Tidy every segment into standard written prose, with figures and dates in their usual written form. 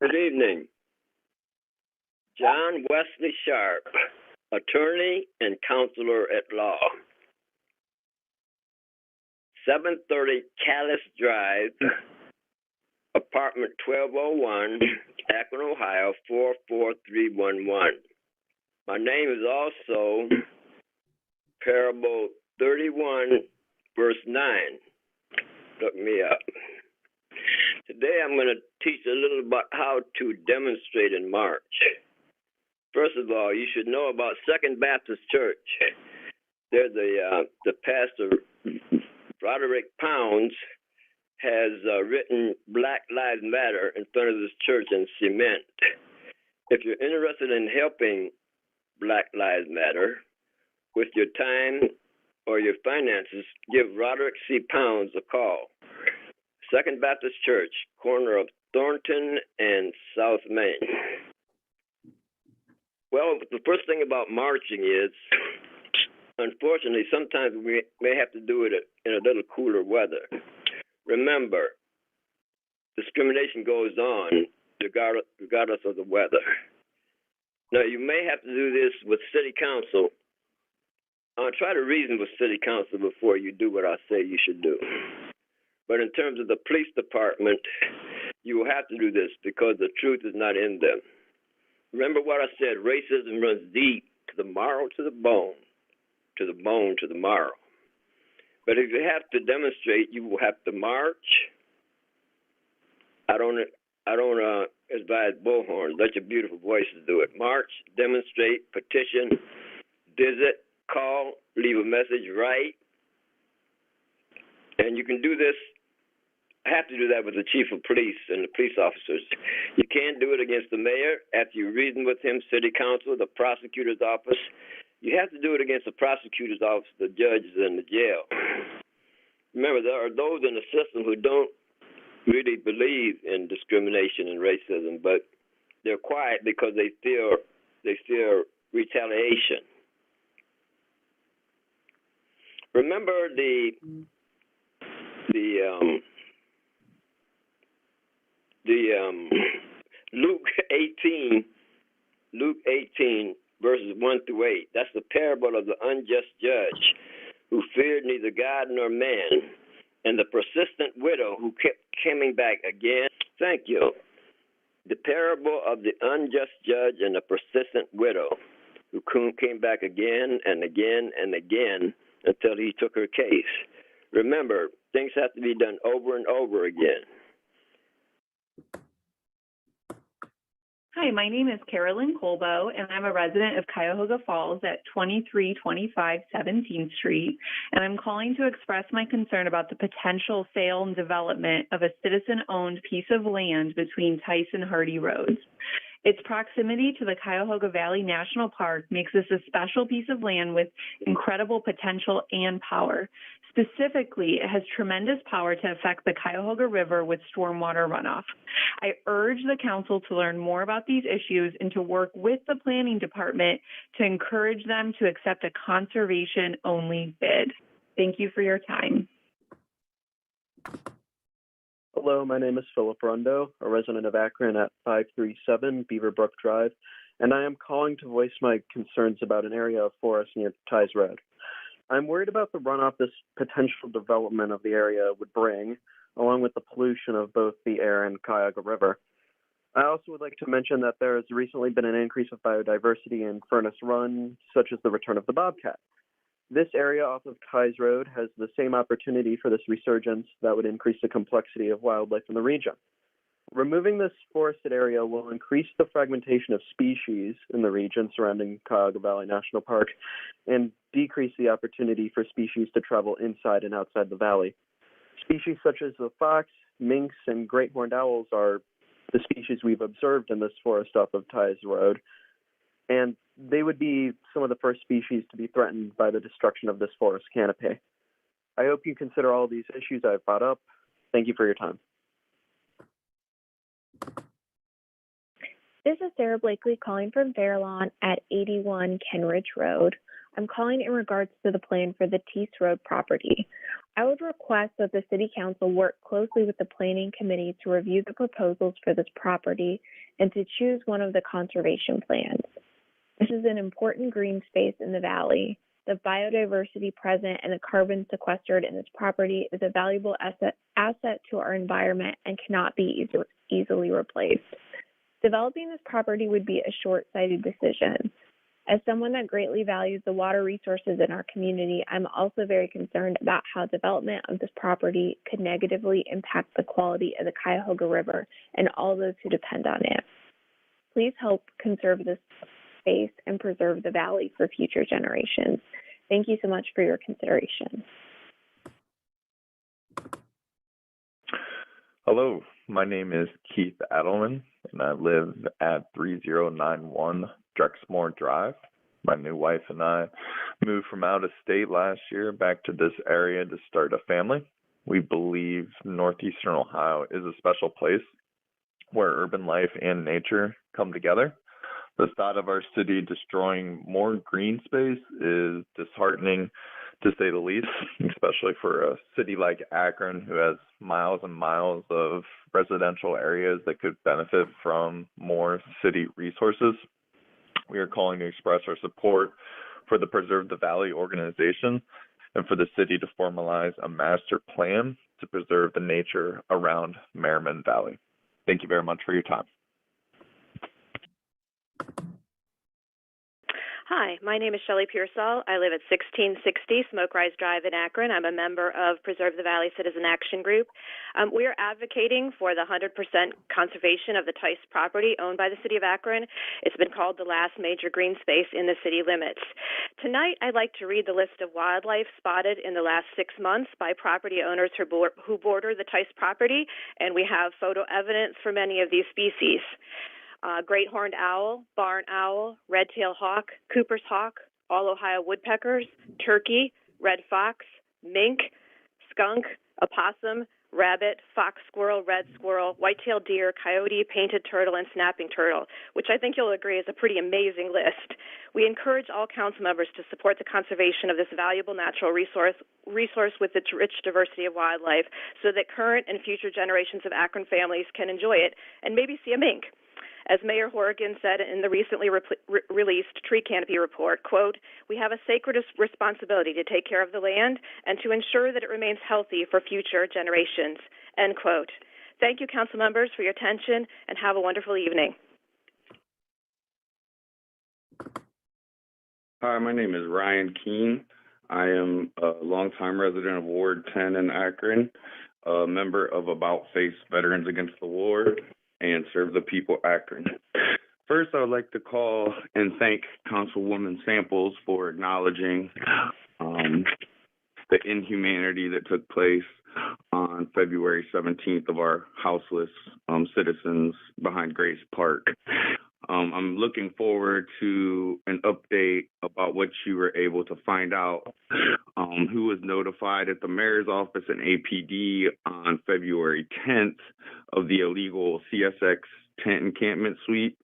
Good evening. John Wesley Sharp, attorney and counselor at law. 730 Callis Drive, apartment 1201, Akron, Ohio, 44311. My name is also Parable 31, verse 9. Look me up. Today I'm going to teach a little about how to demonstrate in March. First of all, you should know about Second Baptist Church. There, the pastor, Roderick Pounds, has written Black Lives Matter in front of this church in cement. If you're interested in helping Black Lives Matter with your time or your finances, give Roderick C. Pounds a call. Second Baptist Church, corner of Thornton and South Main. Well, the first thing about marching is, unfortunately, sometimes we may have to do it in a little cooler weather. Remember, discrimination goes on regardless of the weather. Now, you may have to do this with city council. Try to reason with city council before you do what I say you should do. But in terms of the police department, you will have to do this because the truth is not in them. Remember what I said, racism runs deep to the marrow, to the bone, to the bone, to the marrow. But if you have to demonstrate, you will have to march. I don't advise bullhorns. Let your beautiful voices do it. March, demonstrate, petition, visit, call, leave a message, write. And you can do this. I have to do that with the chief of police and the police officers. You can't do it against the mayor after you reason with him, city council, the prosecutor's office. You have to do it against the prosecutor's office, the judges, and the jail. Remember, there are those in the system who don't really believe in discrimination and racism, but they're quiet because they fear retaliation. Remember Luke 18, verses 1 through 8. That's the parable of the unjust judge who feared neither God nor man, and the persistent widow who kept coming back again. Thank you. The parable of the unjust judge and the persistent widow who came back again and again and again until he took her case. Remember, things have to be done over and over again. Hi, my name is Carolyn Kolbo, and I'm a resident of Cuyahoga Falls at 2325 17th Street, and I'm calling to express my concern about the potential sale and development of a citizen-owned piece of land between Tice and Hardy Roads. Its proximity to the Cuyahoga Valley National Park makes this a special piece of land with incredible potential and power. Specifically, it has tremendous power to affect the Cuyahoga River with stormwater runoff. I urge the council to learn more about these issues and to work with the planning department to encourage them to accept a conservation-only bid. Thank you for your time. Hello, my name is Philip Rondo, a resident of Akron at 537 Beaverbrook Drive, and I am calling to voice my concerns about an area of forest near Ties Road. I'm worried about the runoff this potential development of the area would bring, along with the pollution of both the air and Cuyahoga River. I also would like to mention that there has recently been an increase of biodiversity in Furnace Run, such as the return of the bobcat. This area off of Ties Road has the same opportunity for this resurgence that would increase the complexity of wildlife in the region. Removing this forested area will increase the fragmentation of species in the region surrounding Cuyahoga Valley National Park and decrease the opportunity for species to travel inside and outside the valley. Species such as the fox, minks, and great horned owls are the species we've observed in this forest off of Ties Road, and they would be some of the first species to be threatened by the destruction of this forest canopy. I hope you consider all these issues I've brought up. Thank you for your time. This is Sarah Blakely calling from Fairlawn at 81 Kenridge Road. I'm calling in regards to the plan for the Tees Road property. I would request that the City Council work closely with the Planning Committee to review the proposals for this property and to choose one of the conservation plans. This is an important green space in the valley. The biodiversity present and the carbon sequestered in this property is a valuable asset to our environment and cannot be easily replaced. Developing this property would be a short-sighted decision. As someone that greatly values the water resources in our community, I'm also very concerned about how development of this property could negatively impact the quality of the Cuyahoga River and all those who depend on it. Please help conserve this space and preserve the valley for future generations. Thank you so much for your consideration. Hello, my name is Keith Adelman, and I live at 3091 Drexmore Drive. My new wife and I moved from out of state last year back to this area to start a family. We believe Northeastern Ohio is a special place where urban life and nature come together. The thought of our city destroying more green space is disheartening, to say the least, especially for a city like Akron, who has miles and miles of residential areas that could benefit from more city resources. We are calling to express our support for the Preserve the Valley organization and for the city to formalize a master plan to preserve the nature around Merriman Valley. Thank you very much for your time. Hi, my name is Shelly Pearson. I live at 1660 Smoke Rise Drive in Akron. I'm a member of Preserve the Valley Citizen Action Group. We are advocating for the 100% conservation of the Tice property owned by the city of Akron. It's been called the last major green space in the city limits. Tonight, I'd like to read the list of wildlife spotted in the last 6 months by property owners who border the Tice property, and we have photo evidence for many of these species. Great horned owl, barn owl, red-tailed hawk, Cooper's hawk, all Ohio woodpeckers, turkey, red fox, mink, skunk, opossum, rabbit, fox squirrel, red squirrel, white-tailed deer, coyote, painted turtle, and snapping turtle, which I think you'll agree is a pretty amazing list. We encourage all council members to support the conservation of this valuable natural resource with its rich diversity of wildlife so that current and future generations of Akron families can enjoy it and maybe see a mink. As Mayor Horrigan said in the recently released tree canopy report, quote, "We have a sacred responsibility to take care of the land and to ensure that it remains healthy for future generations," end quote. Thank you, council members, for your attention, and have a wonderful evening. Hi, my name is Ryan Keane. I am a longtime resident of Ward 10 in Akron, a member of About Face Veterans Against the War, and Serve the People Akron. First, I would like to call and thank Councilwoman Samples for acknowledging the inhumanity that took place on February 17th of our houseless citizens behind Grace Park. I'm looking forward to an update about what you were able to find out, who was notified at the mayor's office and APD on February 10th of the illegal CSX tent encampment sweep,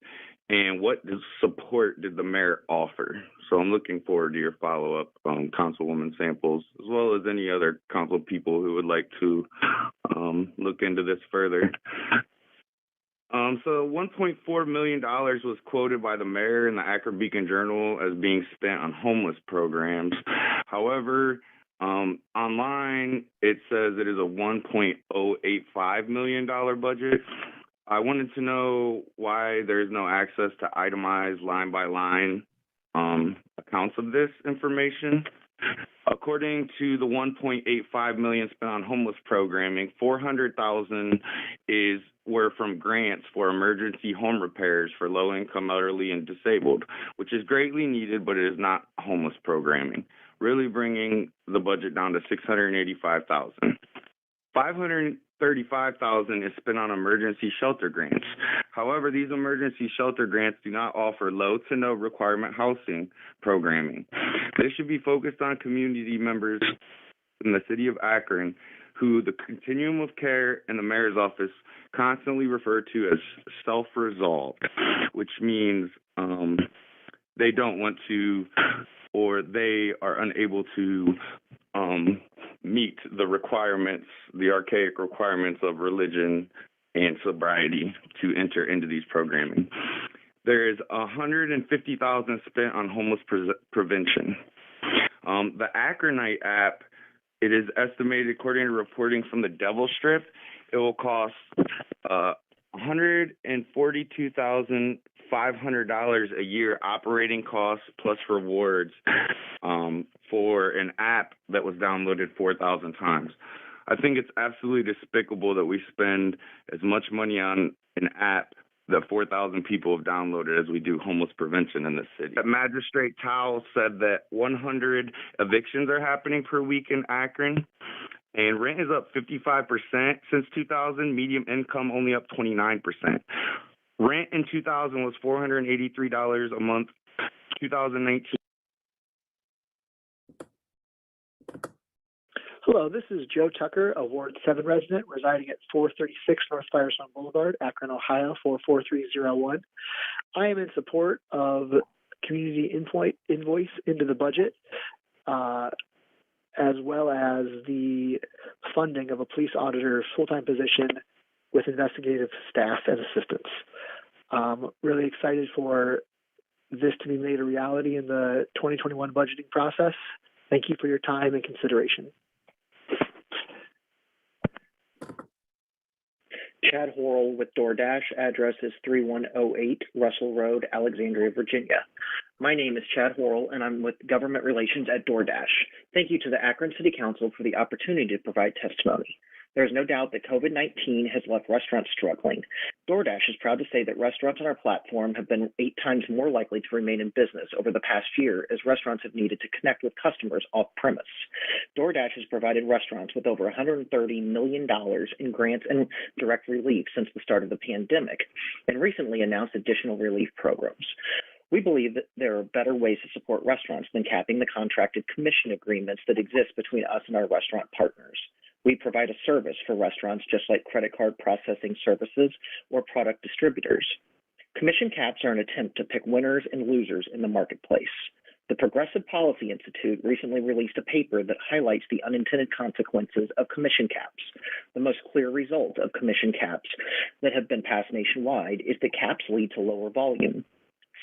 and what support did the mayor offer. So I'm looking forward to your follow-up, Councilwoman Samples, as well as any other council people who would like to look into this further. So $1.4 million was quoted by the mayor in the Akron Beacon Journal as being spent on homeless programs. However, online, it says it is a $1.085 million budget. I wanted to know why there's no access to itemized line-by-line accounts of this information. According to the $1.85 million spent on homeless programming, $400,000 were from grants for emergency home repairs for low-income, elderly, and disabled, which is greatly needed, but it is not homeless programming, really bringing the budget down to $685,000. $535,000 is spent on emergency shelter grants. However, these emergency shelter grants do not offer low to no requirement housing programming. They should be focused on community members in the city of Akron who the continuum of care in the mayor's office constantly refer to as self-resolved, which means they don't want to, or they are unable to meet the requirements, the archaic requirements of religion and sobriety to enter into these programming. There is $150,000 spent on homeless prevention. The Akronite app, it is estimated, according to reporting from the Devil Strip, it will cost $142,500 a year operating costs plus rewards for an app that was downloaded 4,000 times. I think it's absolutely despicable that we spend as much money on an app that 4,000 people have downloaded as we do homeless prevention in the city. Magistrate Towle said that 100 evictions are happening per week in Akron, and rent is up 55% since 2000, medium income only up 29%. Rent in 2000 was $483 a month. 2019. Hello, this is Joe Tucker, a Ward 7 resident residing at 436 North Firestone Boulevard, Akron, Ohio, 44301. I am in support of community invoice into the budget, as well as the funding of a police auditor's full-time position with investigative staff and assistance. Really excited for this to be made a reality in the 2021 budgeting process. Thank you for your time and consideration. Chad Horrell with DoorDash. Address is 3108 Russell Road, Alexandria, Virginia. My name is Chad Horrell, and I'm with Government Relations at DoorDash. Thank you to the Akron City Council for the opportunity to provide testimony. There is no doubt that COVID-19 has left restaurants struggling. DoorDash is proud to say that restaurants on our platform have been 8 times more likely to remain in business over the past year as restaurants have needed to connect with customers off-premise. DoorDash has provided restaurants with over $130 million in grants and direct relief since the start of the pandemic, and recently announced additional relief programs. We believe that there are better ways to support restaurants than capping the contracted commission agreements that exist between us and our restaurant partners. We provide a service for restaurants just like credit card processing services or product distributors. Commission caps are an attempt to pick winners and losers in the marketplace. The Progressive Policy Institute recently released a paper that highlights the unintended consequences of commission caps. The most clear result of commission caps that have been passed nationwide is that caps lead to lower volume.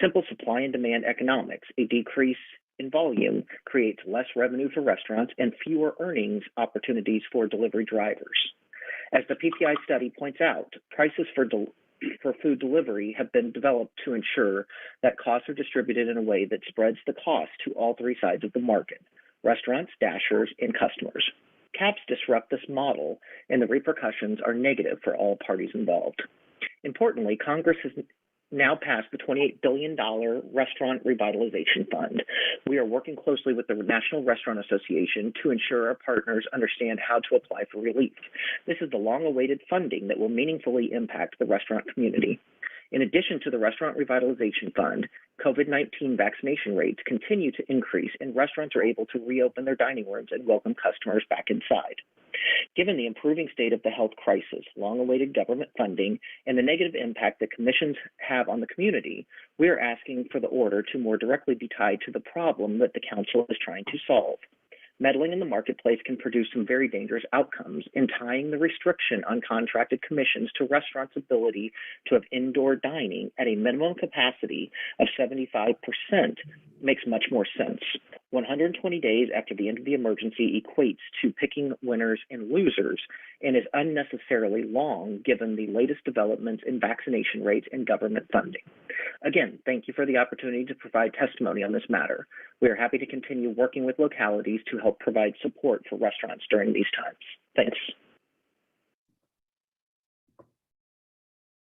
Simple supply and demand economics, a decrease in volume creates less revenue for restaurants and fewer earnings opportunities for delivery drivers. As the PPI study points out, prices for food delivery have been developed to ensure that costs are distributed in a way that spreads the cost to all 3 sides of the market: restaurants, dashers, and customers. Caps disrupt this model, and the repercussions are negative for all parties involved. Importantly, Congress has now passed the $28 billion Restaurant Revitalization Fund. We are working closely with the National Restaurant Association to ensure our partners understand how to apply for relief. This is the long-awaited funding that will meaningfully impact the restaurant community. In addition to the Restaurant Revitalization Fund, COVID-19 vaccination rates continue to increase, and restaurants are able to reopen their dining rooms and welcome customers back inside. Given the improving state of the health crisis, long-awaited government funding, and the negative impact that commissions have on the community, we are asking for the order to more directly be tied to the problem that the council is trying to solve. Meddling in the marketplace can produce some very dangerous outcomes, and tying the restriction on contracted commissions to restaurants' ability to have indoor dining at a minimum capacity of 75% makes much more sense. 120 days after the end of the emergency equates to picking winners and losers and is unnecessarily long given the latest developments in vaccination rates and government funding. Again, thank you for the opportunity to provide testimony on this matter. We are happy to continue working with localities to help provide support for restaurants during these times. Thanks.